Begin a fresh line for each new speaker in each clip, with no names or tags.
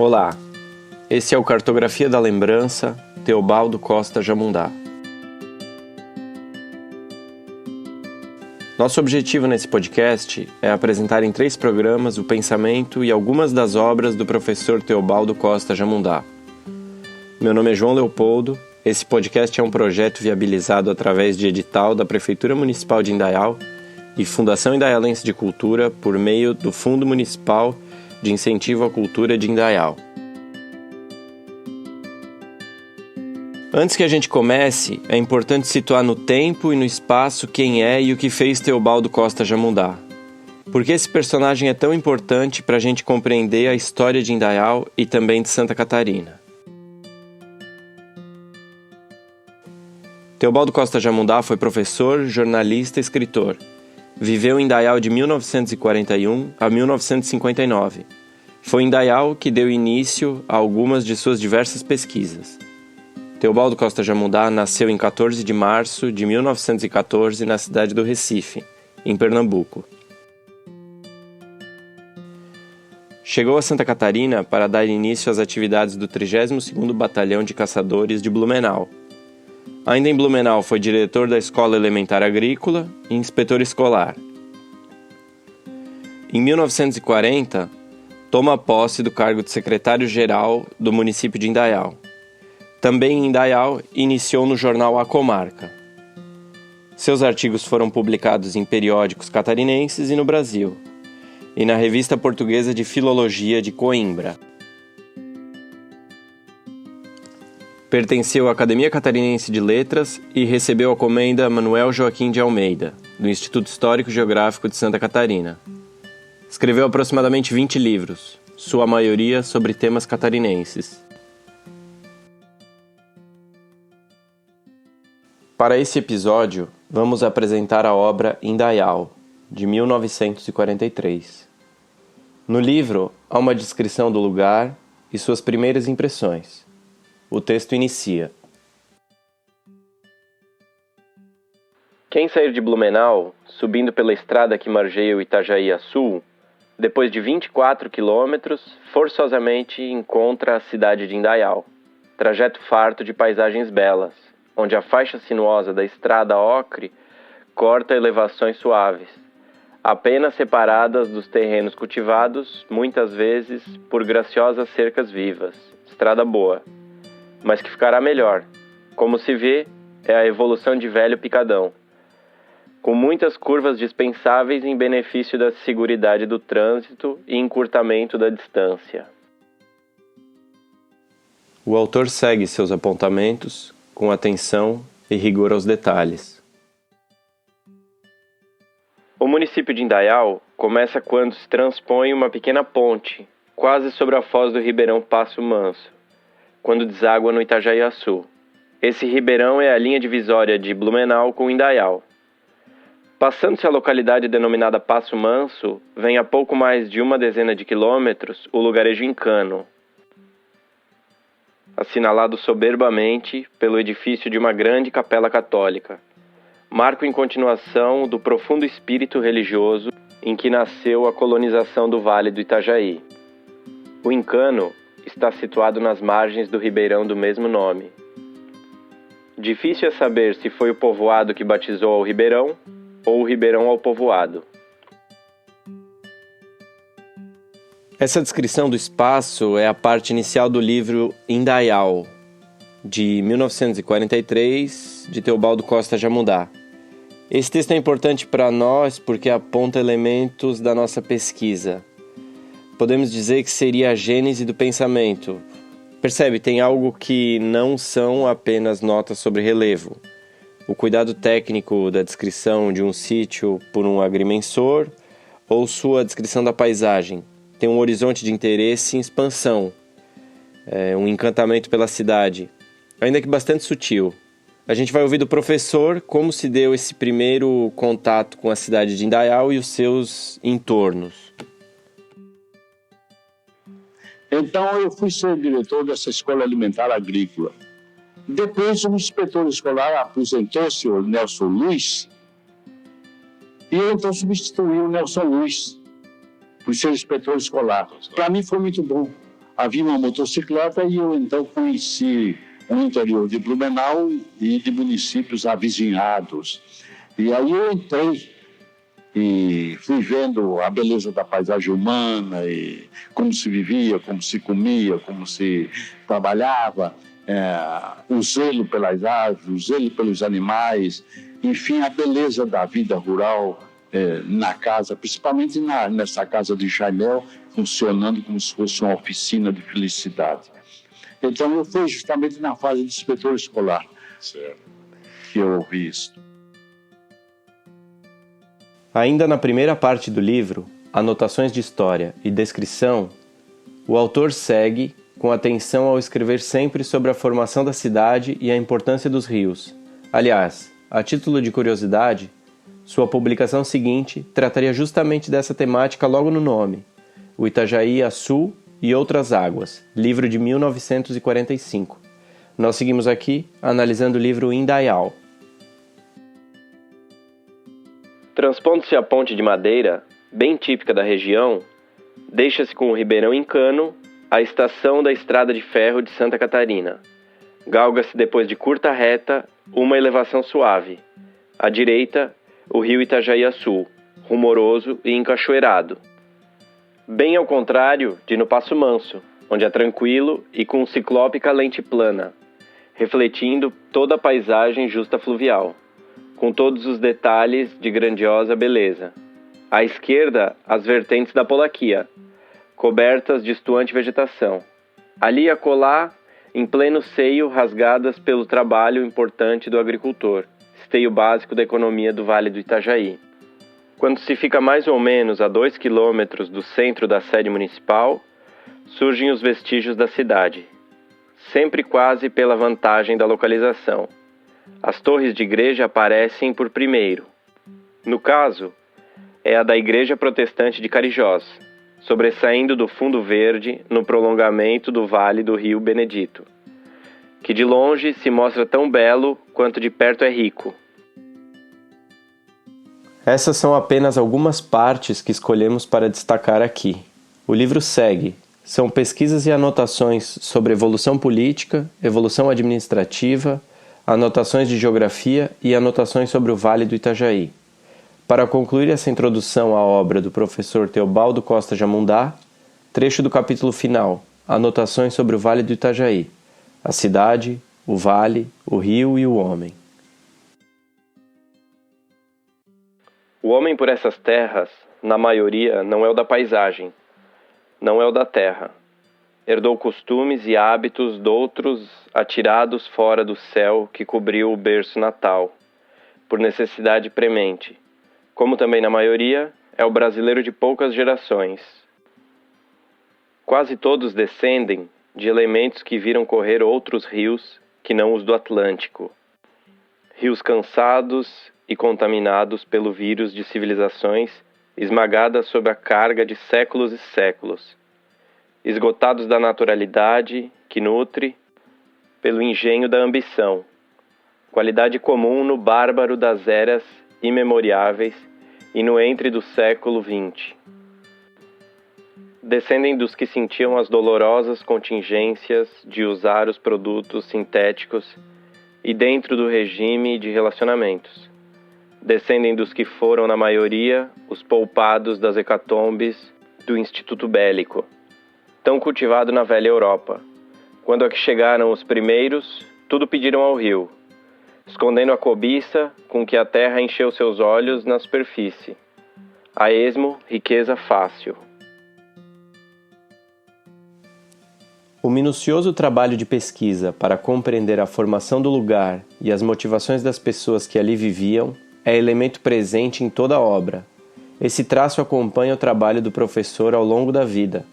Olá, esse é o Cartografia da Lembrança, Teobaldo Costa Jamundá. Nosso objetivo nesse podcast é apresentar em 3 programas o pensamento e algumas das obras do professor Teobaldo Costa Jamundá. Meu nome é João Leopoldo, esse podcast é um projeto viabilizado através de edital da Prefeitura Municipal de Indaial e Fundação Indaialense de Cultura por meio do Fundo Municipal de Incentivo à Cultura de Indaial. Antes que a gente comece, é importante situar no tempo e no espaço quem é e o que fez Teobaldo Costa Jamundá. Por que esse personagem é tão importante para a gente compreender a história de Indaial e também de Santa Catarina. Teobaldo Costa Jamundá foi professor, jornalista e escritor. Viveu em Indaial de 1941 a 1959. Foi em Indaial que deu início a algumas de suas diversas pesquisas. Teobaldo Costa Jamundá nasceu em 14 de março de 1914 na cidade do Recife, em Pernambuco. Chegou a Santa Catarina para dar início às atividades do 32º Batalhão de Caçadores de Blumenau. Ainda em Blumenau foi diretor da Escola Elementar Agrícola e inspetor escolar. Em 1940, toma posse do cargo de secretário-geral do município de Indaial. Também em Indaial, iniciou no jornal A Comarca. Seus artigos foram publicados em periódicos catarinenses e no Brasil, e na Revista Portuguesa de Filologia de Coimbra. Pertenceu à Academia Catarinense de Letras e recebeu a comenda Manuel Joaquim de Almeida, do Instituto Histórico e Geográfico de Santa Catarina. Escreveu aproximadamente 20 livros, sua maioria sobre temas catarinenses. Para esse episódio, vamos apresentar a obra Indaial, de 1943. No livro, há uma descrição do lugar e suas primeiras impressões. O texto inicia: Quem sair de Blumenau, subindo pela estrada que margeia o Itajaí a sul, depois de 24 quilômetros, forçosamente encontra a cidade de Indaial, trajeto farto de paisagens belas, onde a faixa sinuosa da estrada ocre corta elevações suaves, apenas separadas dos terrenos cultivados, muitas vezes por graciosas cercas vivas, estrada boa, mas que ficará melhor. Como se vê, é a evolução de velho picadão, com muitas curvas dispensáveis em benefício da seguridade do trânsito e encurtamento da distância. O autor segue seus apontamentos com atenção e rigor aos detalhes. O município de Indaial começa quando se transpõe uma pequena ponte, quase sobre a foz do ribeirão Passo Manso, quando deságua no Itajaí-Açu. Esse ribeirão é a linha divisória de Blumenau com Indaial. Passando-se a localidade denominada Passo Manso, vem a pouco mais de uma dezena de quilômetros o lugarejo Incano, assinalado soberbamente pelo edifício de uma grande capela católica, marco em continuação do profundo espírito religioso em que nasceu a colonização do Vale do Itajaí. O Incano está situado nas margens do ribeirão do mesmo nome. Difícil é saber se foi o povoado que batizou ao ribeirão ou o ribeirão ao povoado. Essa descrição do espaço é a parte inicial do livro Indaial, de 1943, de Teobaldo Costa Jamundá. Esse texto é importante para nós porque aponta elementos da nossa pesquisa. Podemos dizer que seria a gênese do pensamento. Percebe, tem algo que não são apenas notas sobre relevo. O cuidado técnico da descrição de um sítio por um agrimensor ou sua descrição da paisagem. Tem um horizonte de interesse em expansão, um encantamento pela cidade, ainda que bastante sutil. A gente vai ouvir do professor como se deu esse primeiro contato com a cidade de Indaial e os seus entornos.
Então eu fui ser diretor dessa escola alimentar agrícola. Depois o inspetor escolar aposentou-se, o Nelson Luiz, e eu então substituí o Nelson Luiz por ser inspetor escolar. Para mim foi muito bom, havia uma motocicleta e eu então conheci o interior de Blumenau e de municípios avizinhados. E aí eu entrei e fui vendo a beleza da paisagem humana, e como se vivia, como se comia, como se trabalhava, o zelo pelas árvores, o zelo pelos animais, enfim, a beleza da vida rural na casa, principalmente nessa casa de Jaimel, funcionando como se fosse uma oficina de felicidade. Então eu fui justamente na fase de inspetor escolar que eu ouvi isso.
Ainda na primeira parte do livro, Anotações de História e Descrição, o autor segue com atenção ao escrever sempre sobre a formação da cidade e a importância dos rios. Aliás, a título de curiosidade, sua publicação seguinte trataria justamente dessa temática logo no nome, O Itajaí, Açu e Outras Águas, livro de 1945. Nós seguimos aqui analisando o livro Indaial. Transpondo-se a ponte de madeira, bem típica da região, deixa-se com o Ribeirão em Cano a estação da Estrada de Ferro de Santa Catarina. Galga-se depois de curta reta uma elevação suave. À direita, o rio Itajaí-Açu, rumoroso e encachoeirado. Bem ao contrário de no Passo Manso, onde é tranquilo e com ciclópica lente plana, refletindo toda a paisagem justa fluvial, com todos os detalhes de grandiosa beleza. À esquerda, as vertentes da Polaquia, cobertas de estuante vegetação. Ali e acolá, em pleno seio, rasgadas pelo trabalho importante do agricultor, esteio básico da economia do Vale do Itajaí. Quando se fica mais ou menos a 2 quilômetros do centro da sede municipal, surgem os vestígios da cidade, sempre quase pela vantagem da localização. As torres de igreja aparecem por primeiro. No caso, é a da Igreja Protestante de Carijós, sobressaindo do fundo verde no prolongamento do vale do Rio Benedito, que de longe se mostra tão belo quanto de perto é rico. Essas são apenas algumas partes que escolhemos para destacar aqui. O livro segue. São pesquisas e anotações sobre evolução política, evolução administrativa, anotações de geografia e anotações sobre o Vale do Itajaí. Para concluir essa introdução à obra do professor Teobaldo Costa Jamundá, trecho do capítulo final, anotações sobre o Vale do Itajaí, a cidade, o vale, o rio e o homem. O homem por essas terras, na maioria, não é o da paisagem, não é o da terra. Herdou costumes e hábitos doutros atirados fora do céu que cobriu o berço natal, por necessidade premente. Como também na maioria, é o brasileiro de poucas gerações. Quase todos descendem de elementos que viram correr outros rios que não os do Atlântico. Rios cansados e contaminados pelo vírus de civilizações esmagadas sob a carga de séculos e séculos. Esgotados da naturalidade que nutre, pelo engenho da ambição, qualidade comum no bárbaro das eras imemoriáveis e no entre do século XX. Descendem dos que sentiam as dolorosas contingências de usar os produtos sintéticos e dentro do regime de relacionamentos. Descendem dos que foram, na maioria, os poupados das hecatombes do Instituto Bélico, tão cultivado na velha Europa. Quando aqui chegaram os primeiros, tudo pediram ao rio, escondendo a cobiça com que a terra encheu seus olhos na superfície. A esmo, riqueza fácil. O minucioso trabalho de pesquisa para compreender a formação do lugar e as motivações das pessoas que ali viviam é elemento presente em toda a obra. Esse traço acompanha o trabalho do professor ao longo da vida.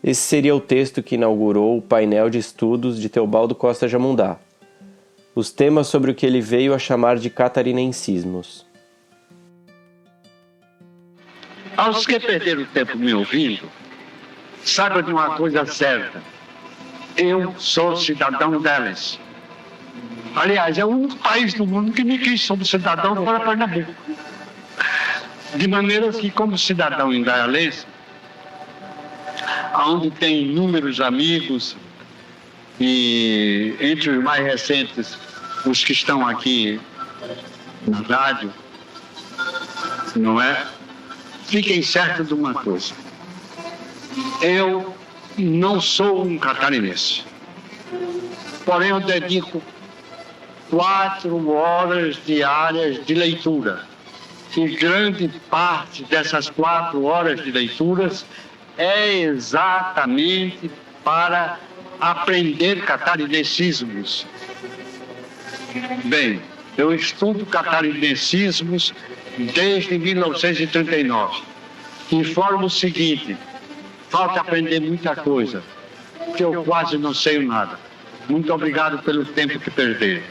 Esse seria o texto que inaugurou o painel de estudos de Teobaldo Costa Jamundá. Os temas sobre o que ele veio a chamar de catarinencismos.
Aos que perderam tempo me ouvindo, saiba de uma coisa certa. Eu sou cidadão delas. Aliás, é o único país do mundo que me quis como cidadão fora Pernambuco. De maneira que, como cidadão indaialense, onde tem inúmeros amigos, e entre os mais recentes, os que estão aqui na rádio, não é? Fiquem certos de uma coisa. Eu não sou um catarinense, porém eu dedico 4 horas diárias de leitura. E grande parte dessas 4 horas de leituras é exatamente para aprender catarinencismos. Bem, eu estudo catarinencismos desde 1939. Informo o seguinte: falta aprender muita coisa, que eu quase não sei nada. Muito obrigado pelo tempo que perdi.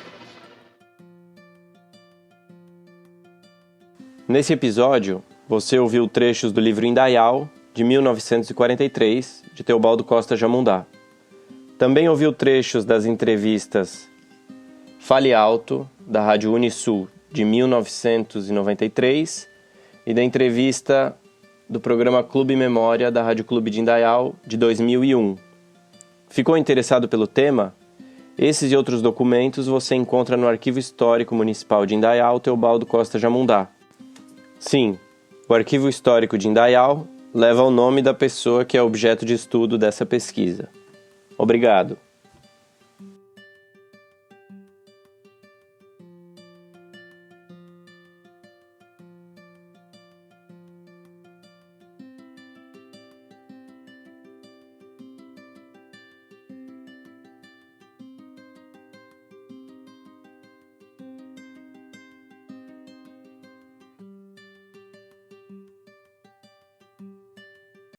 Nesse episódio, você ouviu trechos do livro Indaial, de 1943, de Teobaldo Costa Jamundá. Também ouviu trechos das entrevistas Fale Alto, da Rádio Unisul, de 1993, e da entrevista do programa Clube Memória, da Rádio Clube de Indaial, de 2001. Ficou interessado pelo tema? Esses e outros documentos você encontra no Arquivo Histórico Municipal de Indaial, Teobaldo Costa Jamundá. Sim, o Arquivo Histórico de Indaial leva o nome da pessoa que é objeto de estudo dessa pesquisa. Obrigado.